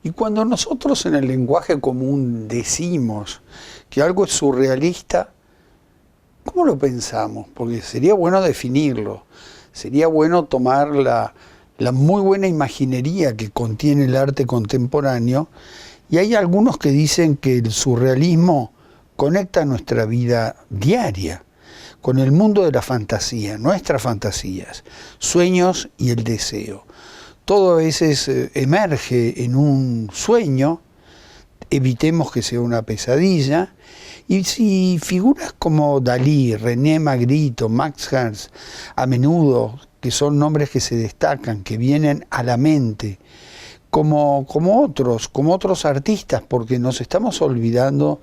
Y cuando nosotros en el lenguaje común decimos que algo es surrealista, ¿cómo lo pensamos? Porque sería bueno definirlo, sería bueno tomar la muy buena imaginería que contiene el arte contemporáneo, y hay algunos que dicen que el surrealismo conecta nuestra vida diaria con el mundo de la fantasía, nuestras fantasías, sueños y el deseo. Todo a veces emerge en un sueño, evitemos que sea una pesadilla, y si figuras como Dalí, René, Magritte o Max Ernst, a menudo, que son nombres que se destacan, que vienen a la mente, como otros artistas, porque nos estamos olvidando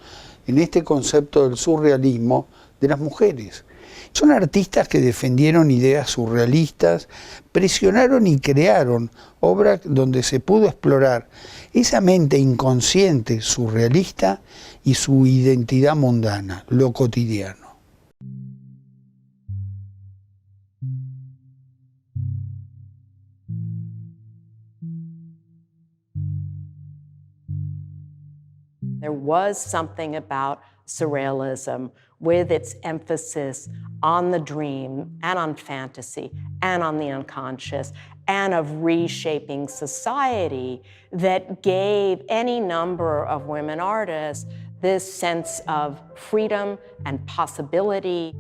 en este concepto del surrealismo de las mujeres. Son artistas que defendieron ideas surrealistas, presionaron y crearon obras donde se pudo explorar esa mente inconsciente surrealista y su identidad mundana, lo cotidiano. There was something about surrealism with its emphasis on the dream and on fantasy and on the unconscious and of reshaping society that gave any number of women artists this sense of freedom and possibility.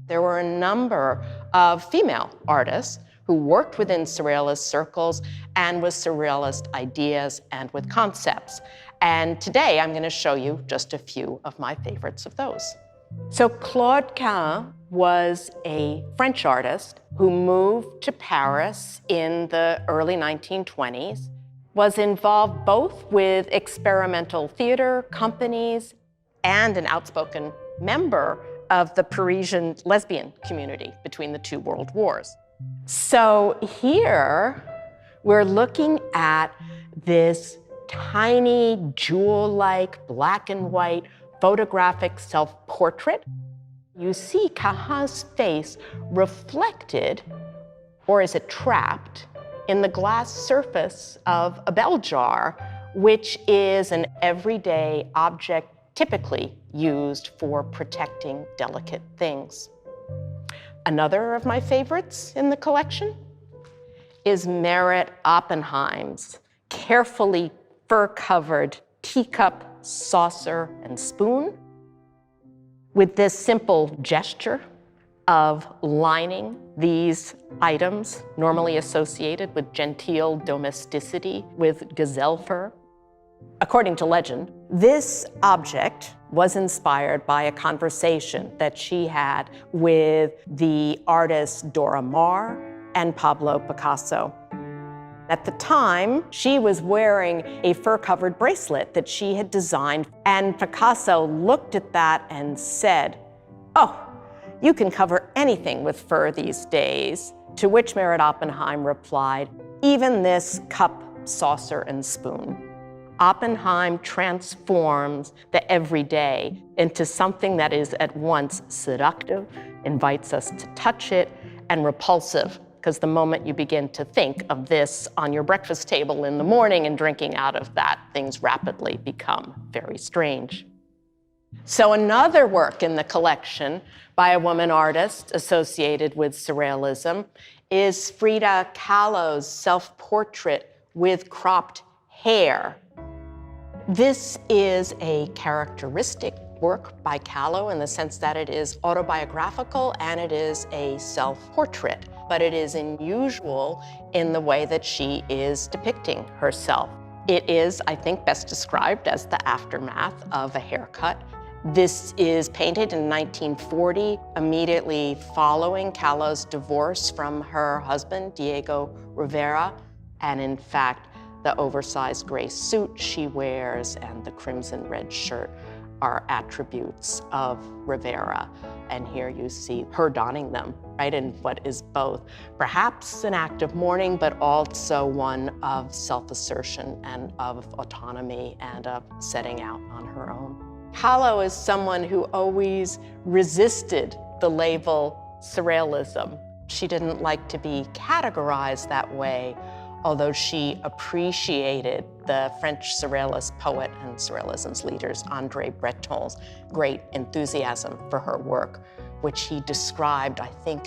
There were a number of female artists who worked within surrealist circles and with surrealist ideas and with concepts. And today I'm going to show you just a few of my favorites of those. So Claude Cahun was a French artist who moved to Paris in the early 1920s, was involved both with experimental theater companies and an outspoken member of the Parisian lesbian community between the two world wars. So here we're looking at this tiny jewel-like black and white photographic self-portrait. You see Cahun's face reflected, or is it trapped, in the glass surface of a bell jar, which is an everyday object typically used for protecting delicate things. Another of my favorites in the collection is Merit Oppenheim's carefully fur-covered teacup, saucer, and spoon, with this simple gesture of lining these items normally associated with genteel domesticity with gazelle fur. According to legend, this object was inspired by a conversation that she had with the artists Dora Maar and Pablo Picasso. At the time, she was wearing a fur-covered bracelet that she had designed, and Picasso looked at that and said, "Oh, you can cover anything with fur these days," to which Merit Oppenheim replied, "Even this cup, saucer, and spoon." Oppenheim transforms the everyday into something that is at once seductive, invites us to touch it, and repulsive, because the moment you begin to think of this on your breakfast table in the morning and drinking out of that, things rapidly become very strange. So another work in the collection by a woman artist associated with surrealism is Frida Kahlo's self-portrait with cropped hair. This is a characteristic work by Kahlo in the sense that it is autobiographical and it is a self-portrait, but it is unusual in the way that she is depicting herself. It is, I think, best described as the aftermath of a haircut. This is painted in 1940, immediately following Kahlo's divorce from her husband, Diego Rivera, and in fact, the oversized gray suit she wears and the crimson red shirt are attributes of Rivera. And here you see her donning them, right, in what is both perhaps an act of mourning, but also one of self-assertion and of autonomy and of setting out on her own. Kahlo is someone who always resisted the label surrealism. She didn't like to be categorized that way, although she appreciated the French surrealist poet and surrealism's leaders, André Breton's great enthusiasm for her work, which he described, I think,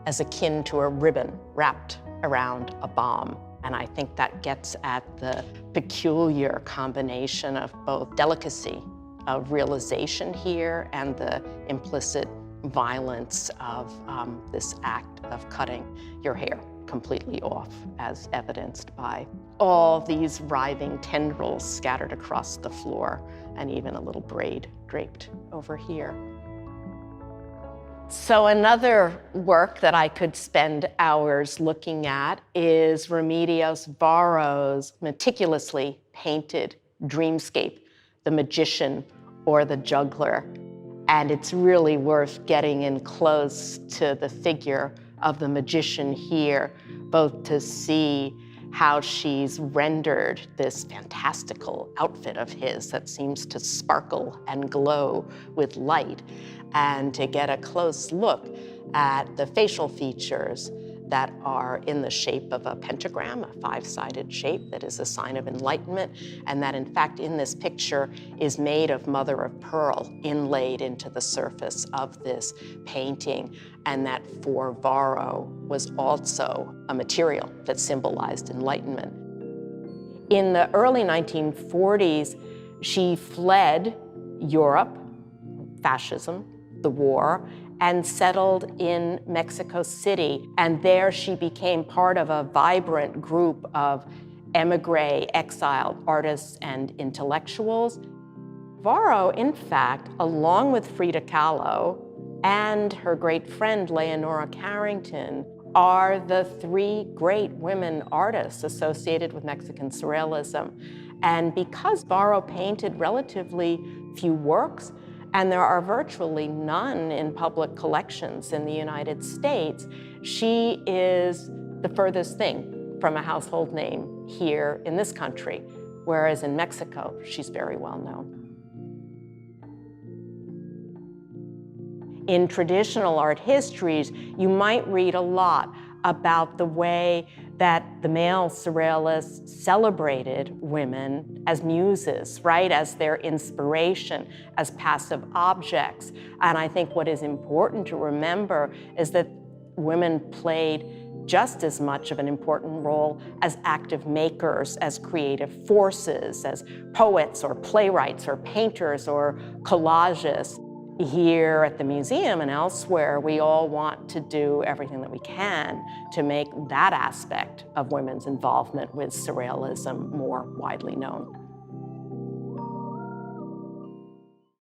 as akin to a ribbon wrapped around a bomb. And I think that gets at the peculiar combination of both delicacy of realization here and the implicit violence of this act of cutting your hair completely off, as evidenced by all these writhing tendrils scattered across the floor and even a little braid draped over here. So another work that I could spend hours looking at is Remedios Varo's meticulously painted dreamscape, The Magician or the Juggler. And it's really worth getting in close to the figure of the magician here, both to see how she's rendered this fantastical outfit of his that seems to sparkle and glow with light, and to get a close look at the facial features that are in the shape of a pentagram, a five-sided shape that is a sign of enlightenment, and that in fact in this picture is made of mother of pearl inlaid into the surface of this painting, and that for Varo was also a material that symbolized enlightenment. In the early 1940s, she fled Europe, fascism, the war, and settled in Mexico City. And there she became part of a vibrant group of emigre, exiled artists and intellectuals. Varo, in fact, along with Frida Kahlo and her great friend Leonora Carrington, are the three great women artists associated with Mexican surrealism. And because Varo painted relatively few works, and there are virtually none in public collections in the United States, she is the furthest thing from a household name here in this country, whereas in Mexico, she's very well known. In traditional art histories, you might read a lot about the way that the male surrealists celebrated women as muses, right? As their inspiration, as passive objects. And I think what is important to remember is that women played just as much of an important role as active makers, as creative forces, as poets or playwrights or painters or collagists. Here at the museum and elsewhere, we all want to do everything that we can to make that aspect of women's involvement with surrealism more widely known.